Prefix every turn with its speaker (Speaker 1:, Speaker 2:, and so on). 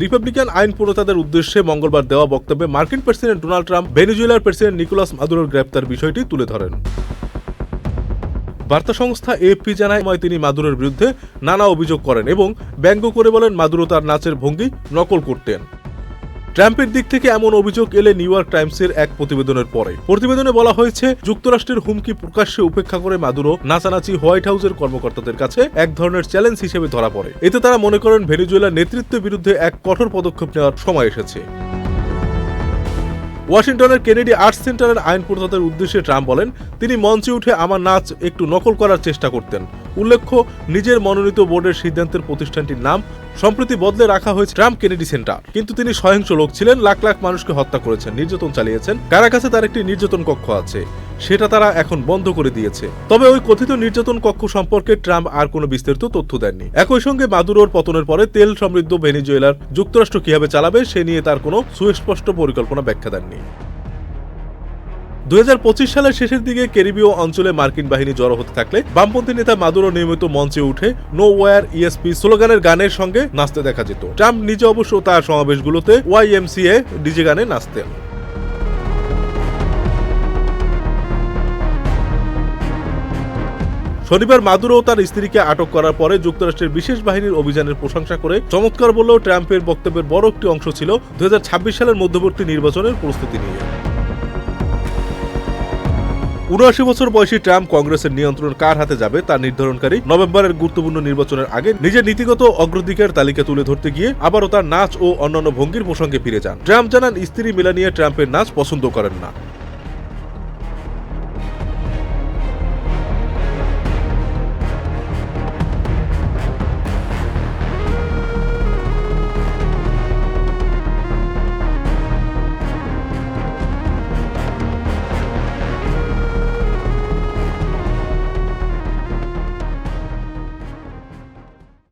Speaker 1: Republican আইন প্রণেতাদের উদ্দেশ্যে মঙ্গলবার দেওয়া বক্তব্যে মার্কিন প্রেসিডেন্ট ডোনাল্ড ট্রাম্প ভেনেজুয়েলার প্রেসিডেন্ট নিকোলাস মাদুরোর গ্রেপ্তার বিষয়টি তুলে ধরেন। বার্তা সংস্থা এএফপি জানায় তিনি মাদুরোর বিরুদ্ধে নানা অভিযোগ করেন এবং ব্যঙ্গ করে বলেন মাদুরো তার নাচের ভঙ্গি নকল করতেন। ট্রাম্পের দিক থেকে এমন অভিযোগ এলে নিউ ইয়র্ক টাইমসের এক প্রতিবেদনের পরে প্রতিবেদনে বলা হয়েছে, যুক্তরাষ্ট্রের হুমকি প্রকাশ্যে উপেক্ষা করে মাদুরো নাচানাচি হোয়াইট হাউসের কর্মকর্তাদের কাছে এক ধরনের চ্যালেঞ্জ হিসেবে ধরা পড়ে। এতে তারা মনে করেন ভেনেজুয়েলার নেতৃত্বের বিরুদ্ধে এক কঠোর পদক্ষেপ নেওয়ার সময় এসেছে। ওয়াশিংটনের কেনেডি আর্টস সেন্টারের আইন প্রণেতাদের উদ্দেশ্যে ট্রাম্প বলেন, তিনি মঞ্চে উঠে আমার নাচ একটু নকল করার চেষ্টা করতেন। উল্লেখ্য, নিজের মনোনীত বোর্ডের সিদ্ধান্তের প্রতিষ্ঠানটির নাম সম্প্রতি বদলে রাখা হয়েছে ট্রাম্প কেনেডি সেন্টার। কিন্তু তিনি সহিংস লোক ছিলেন, লাখ লাখ মানুষকে হত্যা করেছেন, নির্যাতন চালিয়েছেন। কারাকাসে তার একটি নির্যাতন কক্ষ আছে, সেটা তারা এখন বন্ধ করে দিয়েছে। তবে ওই কথিত নির্যাতন কক্ষ সম্পর্কে ট্রাম্প আর কোনো বিস্তারিত তথ্য দেননি। একই সঙ্গে মাদুরোর পতনের পরে তেল সমৃদ্ধ ভেনেজুয়েলার যুক্তরাষ্ট্র কিভাবে চালাবে সে নিয়ে তার কোনো সুস্পষ্ট পরিকল্পনা ব্যাখ্যা দেননি। 2025 সালের শেষের দিকে ক্যারিবীয় অঞ্চলে মার্কিন বাহিনী জড়ো হতে থাকলে বামপন্থী নেতা মাদুরো নিয়মিত মঞ্চে উঠে নো ওয়ার ইএসপি স্লোগানের গানের সঙ্গে নাচতে দেখা যেত। ট্রাম্প নিজে অবশ্য তার সমাবেশগুলোতে ওয়াইএমসিএ ডিজে গানে নাচতেন। শনিবার মাদুরো তার স্ত্রীকে আটক করার পরে যুক্তরাষ্ট্রের বিশেষ বাহিনীর অভিযানের প্রশংসা করে চমৎকার বললেও ট্রাম্পের বক্তব্যের বড় একটি অংশ ছিল 2026 সালের মধ্যবর্তী নির্বাচনের প্রস্তুতি নিয়ে। ৭৯ বছর বয়সী ট্রাম্প কংগ্রেসের নিয়ন্ত্রণ কার হাতে যাবে তা নির্ধারণকারী নভেম্বরের গুরুত্বপূর্ণ নির্বাচনের আগে নিজের নীতিগত অগ্রাধিকার তালিকা তুলে ধরতে গিয়ে আবারও তার নাচ ও অন্যান্য ভঙ্গির প্রসঙ্গে ফিরে যান। ট্রাম্প জানান, স্ত্রী মেলানিয়া ট্রাম্পের নাচ পছন্দ করেন না।